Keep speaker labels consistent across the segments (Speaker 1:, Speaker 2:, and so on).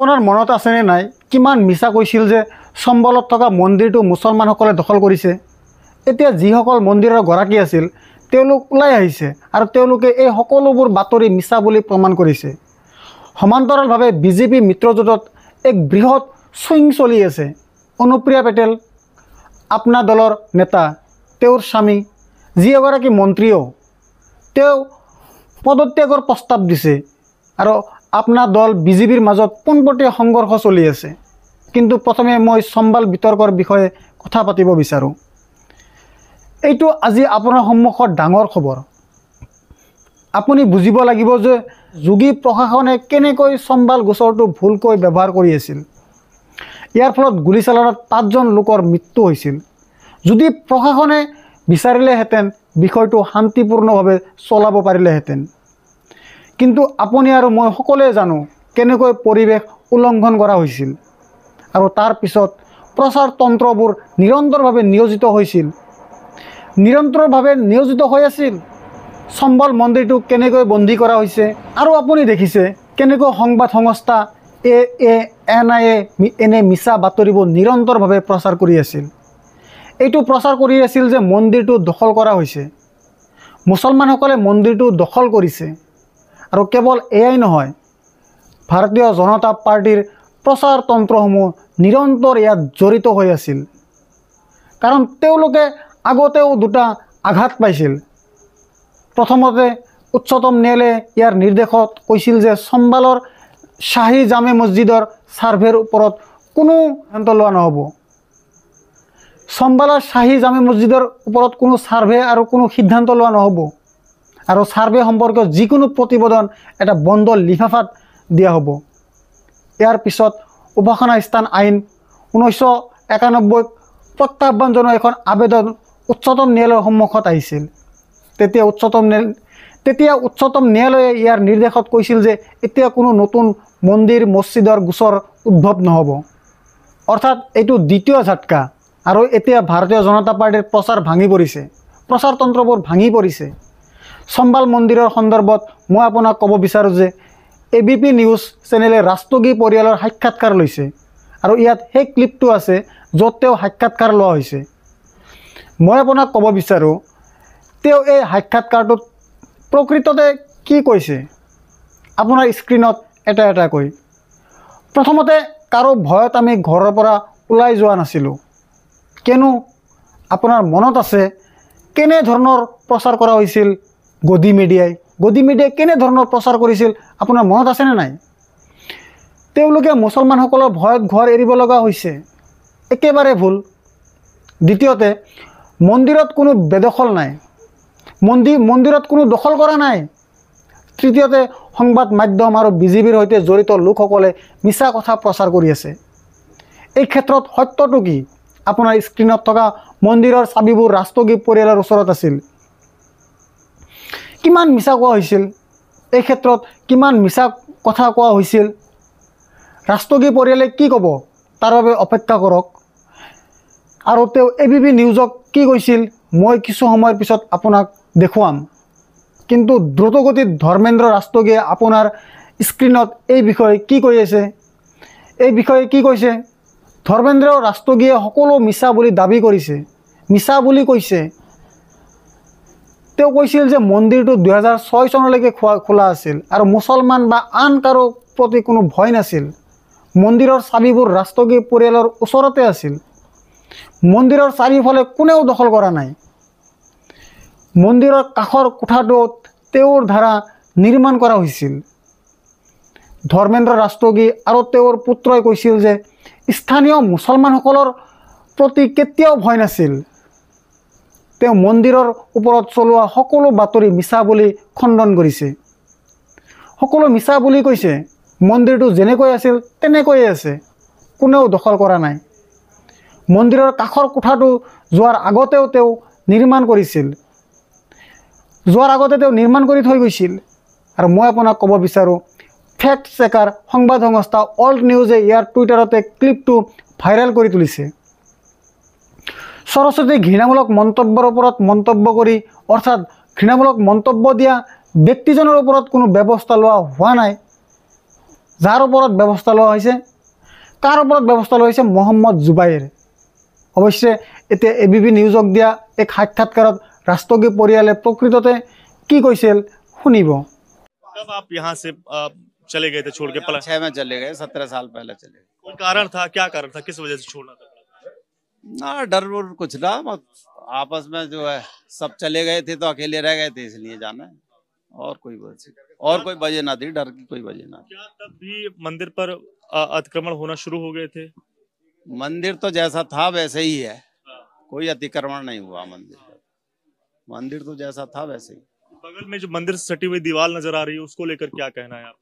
Speaker 1: আপোনাৰ মনত আছেনে নাই কিমান মিছা কৈছিল যে চম্বলত থকা মন্দিৰটো মুছলমানসকলে দখল কৰিছে। এতিয়া যিসকল মন্দিৰৰ গৰাকী আছিল তেওঁলোক ওলাই আহিছে আৰু তেওঁলোকে এই সকলোবোৰ বাতৰি মিছা বুলি প্ৰমাণ কৰিছে। সমান্তৰালভাৱে বিজেপি মিত্ৰজোঁটত এক বৃহৎ চুইং চলি আছে। অনুপ্ৰিয়া পেটেল আপনা দলৰ নেতা, তেওঁৰ স্বামী যি এগৰাকী মন্ত্ৰীও, তেওঁ পদত্যাগৰ প্ৰস্তাৱ দিছে আৰু আপনা দল বিজেপিৰ মাজত পোনপটীয়া সংঘৰ্ষ চলি আছে। কিন্তু প্ৰথমে মই চম্বাল বিতৰ্কৰ বিষয়ে কথা পাতিব বিচাৰোঁ। এইটো আজি আপোনাৰ সন্মুখত ডাঙৰ খবৰ। আপুনি বুজিব লাগিব যে যোগী প্ৰশাসনে কেনেকৈ চম্বাল গোচৰটো ভুলকৈ ব্যৱহাৰ কৰি আছিল। ইয়াৰ ফলত গুলীচালনাত 5জন লোকৰ মৃত্যু হৈছিল। যদি প্ৰশাসনে বিচাৰিলেহেঁতেন বিষয়টো শান্তিপূৰ্ণভাৱে চলাব পাৰিলেহেঁতেন। কিন্তু আপুনি আৰু মই সকলোৱে জানো কেনেকৈ পৰিৱেশ উলংঘন কৰা হৈছিল আৰু তাৰ পিছত প্ৰচাৰ তন্ত্ৰবোৰ নিৰন্তৰভাৱে নিয়োজিত হৈ আছিল। চম্বল মন্দিৰটো কেনেকৈ বন্দী কৰা হৈছে আৰু আপুনি দেখিছে কেনেকৈ সংবাদ সংস্থা NIA এনে মিছা বাতৰিবোৰ নিৰন্তৰভাৱে প্ৰচাৰ কৰি আছিল। এইটো প্ৰচাৰ কৰি আছিল যে মন্দিৰটো দখল কৰা হৈছে, মুছলমানসকলে মন্দিৰটো দখল কৰিছে। আৰু কেৱল এয়াই নহয়, ভাৰতীয় জনতা পাৰ্টিৰ প্ৰচাৰ তন্ত্ৰসমূহ নিৰন্তৰ ইয়াত জড়িত হৈ আছিল। কাৰণ তেওঁলোকে আগতেও দুটা আঘাত পাইছিল। প্ৰথমতে উচ্চতম ন্যায়ালয়ে ইয়াৰ নিৰ্দেশত কৈছিল যে চম্বালৰ শ্বাহী জামে মছজিদৰ ছাৰ্ভেৰ ওপৰত কোনো সিদ্ধান্ত লোৱা নহ'ব। চম্বালৰ শ্বাহী জামে মছজিদৰ ওপৰত কোনো ছাৰ্ভে আৰু কোনো সিদ্ধান্ত লোৱা নহ'ব আৰু ছাৰ্ভে সম্পৰ্কীয় যিকোনো প্ৰতিবেদন এটা বন্ধ লিফাফাত দিয়া হ'ব। ইয়াৰ পিছত উপাসনা স্থান আইন 1991 প্ৰত্যাহ্বান জনোৱা এখন আবেদন উচ্চতম ন্যায়ালয়ৰ সন্মুখত আহিছিল। তেতিয়া উচ্চতম ন্যায়ালয়ে ইয়াৰ নিৰ্দেশত কৈছিল যে এতিয়া কোনো নতুন মন্দিৰ মছজিদৰ গোচৰ উদ্ভৱ নহ'ব। অৰ্থাৎ এইটো দ্বিতীয় ঝাটকা। আৰু এতিয়া ভাৰতীয় জনতা পাৰ্টিৰ প্ৰচাৰ তন্ত্ৰবোৰ ভাঙি পৰিছে। চম্বাল মন্দিৰৰ সন্দৰ্ভত মই আপোনাক ক'ব বিচাৰোঁ যে ABP নিউজ চেনেলে ৰাষ্ট্ৰগী পৰিয়ালৰ সাক্ষাৎকাৰ লৈছে আৰু ইয়াত সেই ক্লিপটো আছে য'ত তেওঁ সাক্ষাৎকাৰ লোৱা হৈছে। মই আপোনাক ক'ব বিচাৰোঁ তেওঁ এই সাক্ষাৎকাৰটোত প্ৰকৃততে কি কৈছে। আপোনাৰ স্ক্ৰীণত এটা কৈ। প্ৰথমতে কাৰো ভয়ত আমি ঘৰৰ পৰা ওলাই যোৱা নাছিলোঁ। কিয়নো আপোনাৰ মনত আছে কেনেধৰণৰ প্ৰচাৰ কৰা হৈছিল গদি মিডিয়াই কেনেধৰণৰ প্ৰচাৰ কৰিছিল আপোনাৰ মনত আছেনে নাই? তেওঁলোকে মুছলমানসকলৰ ভয়ত ঘৰ এৰিব লগা হৈছে, একেবাৰে ভুল। দ্বিতীয়তে মন্দিৰত কোনো বেদখল নাই, মন্দিৰত কোনো দখল কৰা নাই। তৃতীয়তে সংবাদ মাধ্যম আৰু বিজেপিৰ সৈতে জড়িত লোকসকলে মিছা কথা প্ৰচাৰ কৰি আছে। এই ক্ষেত্ৰত সত্যটো কি? আপোনাৰ স্ক্ৰীণত থকা মন্দিৰৰ চাবিবোৰ ৰাষ্ট্ৰগী পৰিয়ালৰ ওচৰত আছিল। কিমান মিছা কোৱা হৈছিল, এই ক্ষেত্ৰত কিমান মিছা কথা কোৱা হৈছিল, ৰাষ্ট্ৰগী পৰিয়ালে কি ক'ব তাৰ বাবে অপেক্ষা কৰক। আৰু তেওঁ ABP নিউজক কি কৈছিল মই কিছু সময়ৰ পিছত আপোনাক দেখুৱাম। কিন্তু দ্ৰুতগতিত ধৰ্মেন্দ্ৰ ৰাষ্ট্ৰগীয়ে আপোনাৰ স্ক্ৰীণত এই বিষয়ে কি কৈ আছে, এই বিষয়ে কি কৈছে? ধৰ্মেন্দ্ৰ ৰাষ্ট্ৰগীয়ে সকলো মিছা বুলি দাবী কৰিছে, মিছা বুলি কৈছে। তেওঁ কৈছিল যে মন্দিৰটো 2006 চনলৈকে খোলা আছিল আৰু মুছলমান বা আন কাৰো প্ৰতি কোনো ভয় নাছিল। মন্দিৰৰ চাবিবোৰ ৰাষ্ট্ৰগী পৰিয়ালৰ ওচৰতে আছিল। মন্দিৰৰ চাৰিওফালে কোনেও দখল কৰা নাই। মন্দিৰৰ কাষৰ কোঠাটোত তেওঁৰ দ্বাৰা নিৰ্মাণ কৰা হৈছিল। ধৰ্মেন্দ্ৰ ৰাষ্ট্ৰগী আৰু তেওঁৰ পুত্ৰই কৈছিল যে স্থানীয় মুছলমানসকলৰ প্ৰতি কেতিয়াও ভয় নাছিল। তেওঁ মন্দিৰৰ ওপৰত চলোৱা সকলো বাতৰি মিছা বুলি খণ্ডন কৰিছে। সকলো মিছা বুলি কৈছে। মন্দিৰটো যেনেকৈ আছিল তেনেকৈয়ে আছে, কোনেও দখল কৰা নাই। মন্দিৰৰ কাষৰ কোঠাটো যোৱাৰ আগতেও তেওঁ নিৰ্মাণ কৰি থৈ গৈছিল। আৰু মই আপোনাক ক'ব বিচাৰোঁ ফেক্ট চেকাৰ সংবাদ সংস্থা অল্ট নিউজে ইয়াৰ টুইটাৰতে ক্লিপটো ভাইৰেল কৰি তুলিছে। সৰস্বতী ঘৃণামূলক মন্তব্যৰ ওপৰত মন্তব্য কৰি, অৰ্থাৎ ঘৃণামূলক মন্তব্য দিয়া ব্যক্তিজনৰ ওপৰত কোনো ব্যৱস্থা লোৱা হোৱা নাই। যাৰ ওপৰত ব্যৱস্থা লোৱা হৈছে, কাৰ ওপৰত ব্যৱস্থা লোৱা হৈছে? মহম্মদ জুবাইৰ। অৱশ্যে এতিয়া ABP নিউজক দিয়া এক সাক্ষাৎকাৰত ৰাষ্ট্ৰপতি পৰিয়ালে প্ৰকৃততে কি কৈছিল শুনিব।
Speaker 2: कब आप यहाँ से चले गए थे छोड़ के?
Speaker 3: 6 में चले गए, 17 साल पहले चले गए।
Speaker 2: कोई कारण था? क्या कारण था? किस वजह से छोड़ना था?
Speaker 3: ना डर वुर कुछ ना, बस आपस में जो है सब चले गए थे तो अकेले रह गए थे, इसलिए जाना है। और कोई वजह ना थी, डर की कोई वजह ना थी।
Speaker 2: क्या तब भी मंदिर पर अतिक्रमण होना शुरू हो गए थे?
Speaker 3: मंदिर तो जैसा था वैसे ही है, कोई अतिक्रमण नहीं हुआ मंदिर का। मंदिर तो जैसा था वैसे ही।
Speaker 2: बगल में जो मंदिर से सटी हुई दीवार नजर आ रही है, उसको लेकर क्या कहना है आप?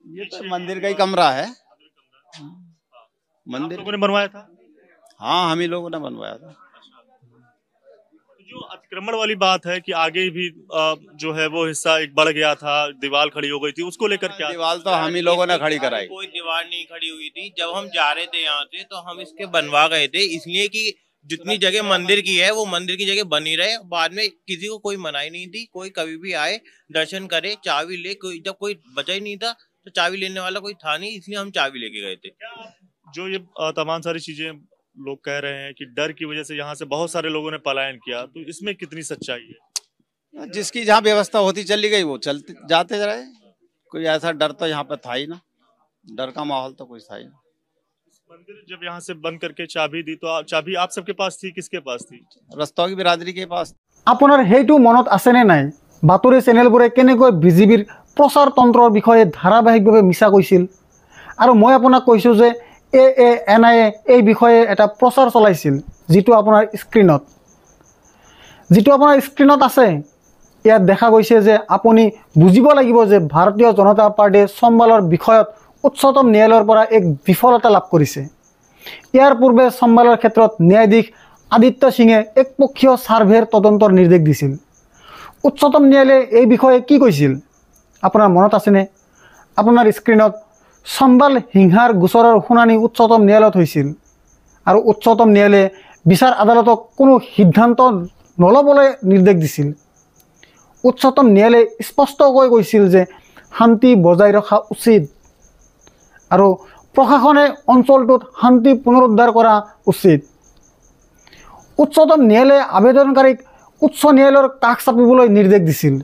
Speaker 3: ये तो मंदिर का ही कमरा है।
Speaker 2: मंदिर लोगों ने बनवाया था?
Speaker 3: हाँ, हम ही लोगों ने बनवाया था।
Speaker 2: जो अतिक्रमण वाली बात है कि आगे भी जो है वो हिस्सा एक बढ़ गया था, दीवार खड़ी हो गई थी, उसको लेकर क्या?
Speaker 3: दीवार तो हम ही लोगों ने खड़ी कराई।
Speaker 4: कोई दीवार नहीं खड़ी हुई थी। जब हम जा रहे थे यहाँ से तो हम इसके बनवा गए थे, इसलिए कि जितनी जगह मंदिर की है वो मंदिर की जगह बनी रहे। बाद में किसी को कोई मनाही नहीं थी, कोई कभी भी आए दर्शन करे, चाबी ले। जब कोई बचा ही नहीं था तो चाबी लेने वाला कोई था नहीं, इसलिए हम चाबी लेके गए थे।
Speaker 2: जो ये तमाम सारी चीजें लोग कह रहे हैं कि डर की वजह से यहाँ से बहुत सारे लोगों ने पलायन किया, तो इसमें कितनी सच्चाई है?
Speaker 3: जिसकी जहाँ व्यवस्था होती चली गई वो चलते जाते रहे। कोई ऐसा डर तो यहाँ पे था ही ना, डर का माहौल तो कुछ था ही ना।
Speaker 2: मंदिर जब यहाँ से बंद करके चाबी दी, तो चाबी आप सबके पास थी? किसके पास थी?
Speaker 3: रस्तोगी बिरादरी के पास।
Speaker 1: আপোনাৰ সেইটো মনত আছেনে নাই? বাতৰি চেনেলবোৰে কেনেকৈ বিজেপিৰ প্ৰচাৰ তন্ত্ৰৰ বিষয়ে ধাৰাবাহিকভাৱে মিছা কৈছিল। আৰু মই আপোনাক কৈছোঁ যে ANI এই বিষয়ে এটা প্ৰচাৰ চলাইছিল, যিটো আপোনাৰ স্ক্ৰীনত আছে। ইয়াত দেখা গৈছে যে আপুনি বুজিব লাগিব যে ভাৰতীয় জনতা পাৰ্টীয়ে চম্বালৰ বিষয়ত উচ্চতম ন্যায়ালয়ৰ পৰা এক বিফলতা লাভ কৰিছে। ইয়াৰ পূৰ্বে চম্বালৰ ক্ষেত্ৰত ন্যায়াধীশ আদিত্য সিঙে একপক্ষীয় ছাৰ্ভেৰ তদন্তৰ নিৰ্দেশ দিছিল। উচ্চতম ন্যায়ালয়ে এই বিষয়ে কি কৈছিল আপোনাৰ মনত আছেনে? আপোনাৰ স্ক্ৰীনত চম্বাল হিংসাৰ গোচৰৰ শুনানি উচ্চতম ন্যায়ালয়ত হৈছিল আৰু উচ্চতম ন্যায়ালয়ে বিচাৰ আদালতক কোনো সিদ্ধান্ত নল'বলৈ নিৰ্দেশ দিছিল। উচ্চতম ন্যায়ালয়ে স্পষ্টকৈ কৈছিল যে শান্তি বজাই ৰখা উচিত আৰু প্ৰশাসনে অঞ্চলটোত শান্তি পুনৰুদ্ধাৰ কৰা উচিত। উচ্চতম ন্যায়ালয়ে আবেদনকাৰীক উচ্চ ন্যায়ালয়ৰ কাষ চাপিবলৈ নিৰ্দেশ দিছিল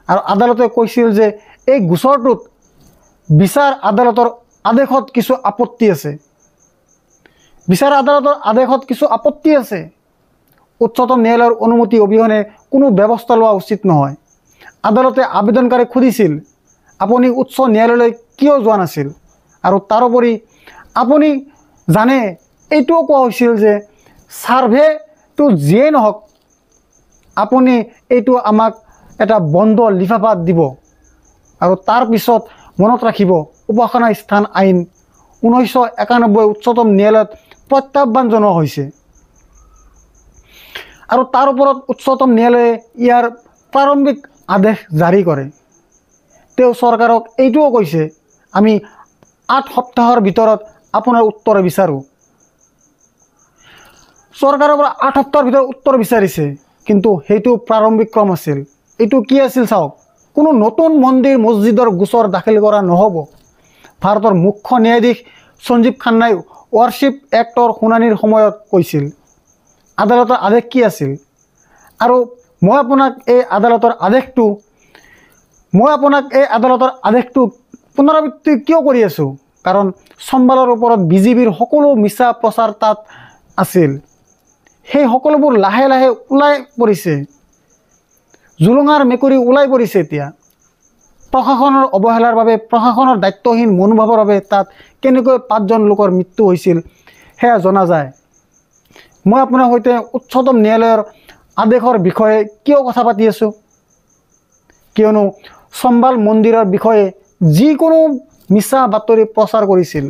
Speaker 1: আৰু আদালতে কৈছিল যে এই গোচৰটোত বিচাৰ আদালতৰ আদেশত কিছু আপত্তি আছে। উচ্চতম ন্যায়ালয়ৰ অনুমতি অবিহনে কোনো ব্যৱস্থা লোৱা উচিত নহয়। আদালতে আবেদনকাৰীক সুধিছিল আপুনি উচ্চ ন্যায়ালয়লৈ কিয় যোৱা নাছিল, আৰু তাৰোপৰি আপুনি জানে এইটোও কোৱা হৈছিল যে ছাৰ্ভেটো যিয়েই নহওক আপুনি এইটো আমাক এটা বন্ধ লিফাফাত দিব। আৰু তাৰ পিছত মনত ৰাখিব উপাসনা স্থান আইন 1991 উচ্চতম ন্যায়ালয়ত প্ৰত্যাহ্বান জনোৱা হৈছে আৰু তাৰ ওপৰত উচ্চতম ন্যায়ালয়ে ইয়াৰ প্ৰাৰম্ভিক আদেশ জাৰি কৰে। তেওঁ চৰকাৰক এইটোও কৈছে আমি 8 সপ্তাহৰ ভিতৰত আপোনাৰ উত্তৰ বিচাৰোঁ। চৰকাৰৰ পৰা 8 সপ্তাহৰ ভিতৰত উত্তৰ বিচাৰিছে, কিন্তু সেইটো প্ৰাৰম্ভিক ক্ৰম আছিল। এইটো কি আছিল চাওক, কোনো নতুন মন্দিৰ মছজিদৰ গোচৰ দাখিল কৰা নহ'ব। ভাৰতৰ মুখ্য ন্যায়াধীশ সঞ্জীৱ খান্নাই ৱাৰশ্বিপ এক্টৰ শুনানিৰ সময়ত কৈছিল। আদালতৰ আদেশ কি আছিল? আৰু মই আপোনাক এই আদালতৰ আদেশটো পুনৰাবৃত্তি কিয় কৰি আছোঁ? কাৰণ চম্বালৰ ওপৰত বিজেপিৰ সকলো মিছা প্ৰচাৰ তাত আছিল। সেই সকলোবোৰ লাহে লাহে ওলাই পৰিছে, জুলুঙাৰ মেকুৰী ওলাই পৰিছে। এতিয়া প্ৰশাসনৰ অৱহেলাৰ বাবে, প্ৰশাসনৰ দায়িত্বহীন মনোভাৱৰ বাবে তাত কেনেকৈ 5 জন লোকৰ মৃত্যু হৈছিল সেয়া জনা যায়। মই আপোনাৰ সৈতে উচ্চতম ন্যায়ালয়ৰ আদেশৰ বিষয়ে কিয় কথা পাতি আছোঁ? কিয়নো চম্বাল মন্দিৰৰ বিষয়ে যিকোনো মিছা বাতৰি প্ৰচাৰ কৰিছিল,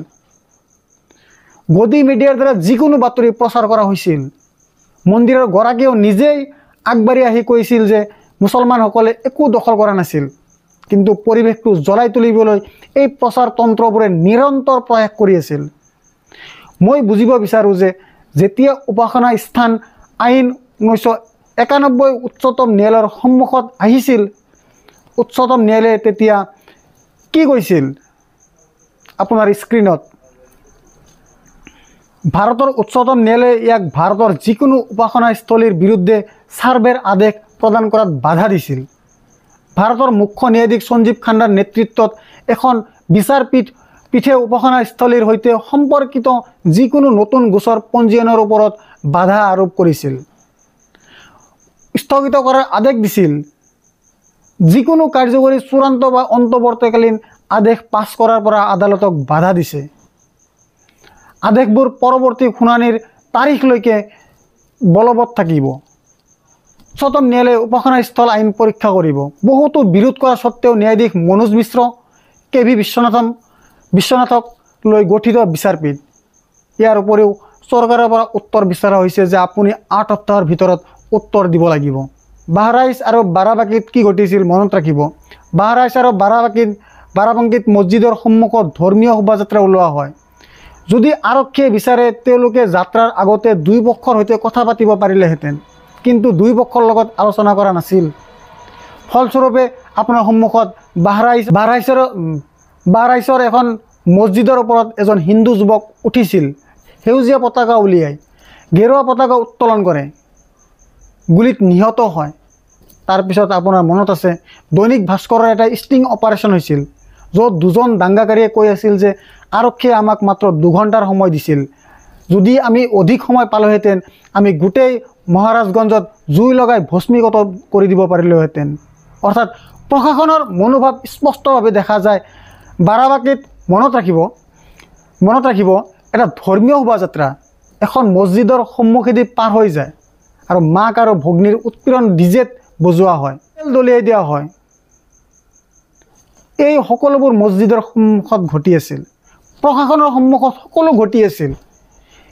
Speaker 1: গদি মিডিয়াৰ দ্বাৰা যিকোনো বাতৰি প্ৰচাৰ কৰা হৈছিল। মন্দিৰৰ গৰাকীয়েও নিজেই আগবাঢ়ি আহি কৈছিল যে মুছলমানসকলে একো দখল কৰা নাছিল, কিন্তু পৰিৱেশটো জ্বলাই তুলিবলৈ এই প্ৰচাৰ তন্ত্ৰবোৰে নিৰন্তৰ প্ৰয়াস কৰি আছিল। মই বুজিব বিচাৰোঁ যে যেতিয়া উপাসনা স্থান আইন 1991 উচ্চতম ন্যায়ালয়ৰ সন্মুখত আহিছিল, উচ্চতম ন্যায়ালয়ে তেতিয়া কি কৈছিল? আপোনাৰ স্ক্ৰীণত ভাৰতৰ উচ্চতম ন্যায়ালয়ে ইয়াক ভাৰতৰ যিকোনো উপাসনাস্থলীৰ বিৰুদ্ধে ছাৰ্ভেৰ আদেশ প্ৰদান কৰাত বাধা দিছিল। ভাৰতৰ মুখ্য ন্যায়াধীশ সঞ্জীৱ খান্নাৰ নেতৃত্বত এখন বিচাৰপীঠে উপাসনাস্থলীৰ সৈতে সম্পৰ্কিত যিকোনো নতুন গোচৰ পঞ্জীয়নৰ ওপৰত বাধা আৰোপ কৰিছিল, স্থগিত কৰাৰ আদেশ দিছিল। যিকোনো কাৰ্যকৰী চূড়ান্ত বা অন্তৱৰ্তীকালীন আদেশ পাছ কৰাৰ পৰা আদালতক বাধা দিছে। আদেশবোৰ পৰৱৰ্তী শুনানিৰ তাৰিখলৈকে বলবৎ থাকিব। উচ্চতম ন্যায়ালয়ে উপাসনাস্থল আইন পৰীক্ষা কৰিব। বহুতো বিৰোধ কৰা স্বত্বেও ন্যায়াধীশ মনোজ মিশ্ৰ, কে ভি বিশ্বনাথক লৈ গঠিত বিচাৰপীঠ। ইয়াৰ উপৰিও চৰকাৰৰ পৰা উত্তৰ বিচৰা হৈছে যে আপুনি 8 সপ্তাহৰ ভিতৰত উত্তৰ দিব লাগিব। বাহৰাইচ আৰু বাৰাবাংকীত কি ঘটিছিল মনত ৰাখিব। বাহৰাইচ আৰু বাৰাবাংকীত মছজিদৰ সন্মুখত ধৰ্মীয় শোভাযাত্ৰা ওলোৱা হয়। যদি আৰক্ষীয়ে বিচাৰে তেওঁলোকে যাত্ৰাৰ আগতে দুই পক্ষৰ সৈতে কথা পাতিব পাৰিলেহেঁতেন, কিন্তু দুই পক্ষৰ লগত আলোচনা কৰা নাছিল। ফলস্বৰূপে আপোনাৰ সন্মুখত বাহৰাইচৰ এখন মছজিদৰ ওপৰত এজন হিন্দু যুৱক উঠিছিল, সেউজীয়া পতাকা উলিয়াই গেৰুৱা পতাকা উত্তোলন কৰে, গুলীত নিহত হয়। তাৰপিছত আপোনাৰ মনত আছে দৈনিক ভাস্কৰৰ এটা ষ্টিং অপাৰেশ্যন হৈছিল, য'ত দুজন দাংগাকাৰীয়ে কৈ আছিল যে আৰক্ষীয়ে আমাক মাত্ৰ 2 ঘণ্টাৰ সময় দিছিল, যদি আমি অধিক সময় পালোহেঁতেন আমি গোটেই মহাৰাজগঞ্জত জুই লগাই ভস্মীগত কৰি দিব পাৰিলোহেঁতেন। অৰ্থাৎ প্ৰশাসনৰ মনোভাৱ স্পষ্টভাৱে দেখা যায়। বাৰাবাংকীত মনত ৰাখিব এটা ধৰ্মীয় শোভাযাত্ৰা এখন মছজিদৰ সন্মুখেদি পাৰ হৈ যায় আৰু মাক আৰু ভগ্নীৰ উৎপীড়ন ডিজেত বজোৱা হয়, তেল দলিয়াই দিয়া হয়। এই সকলোবোৰ মছজিদৰ সন্মুখত ঘটি আছিল, প্ৰশাসনৰ সন্মুখত সকলো ঘটি আছিল।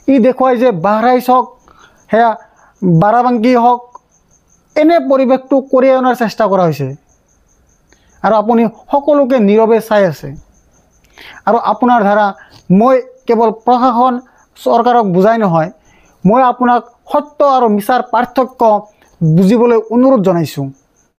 Speaker 1: ই দেখুৱাই যে বাহৰাইচ হওক সেয়া বাৰাবাংকী হওক, এনে পৰিৱেশটো কঢ়িয়াই অনাৰ চেষ্টা কৰা হৈছে আৰু আপুনি সকলোকে নীৰৱে চাই আছে। আৰু আপোনাৰ দ্বাৰা মই কেৱল প্ৰশাসন চৰকাৰক বুজাই নহয়, মই আপোনাক সত্য আৰু মিছাৰ পাৰ্থক্য বুজিবলৈ অনুৰোধ জনাইছোঁ।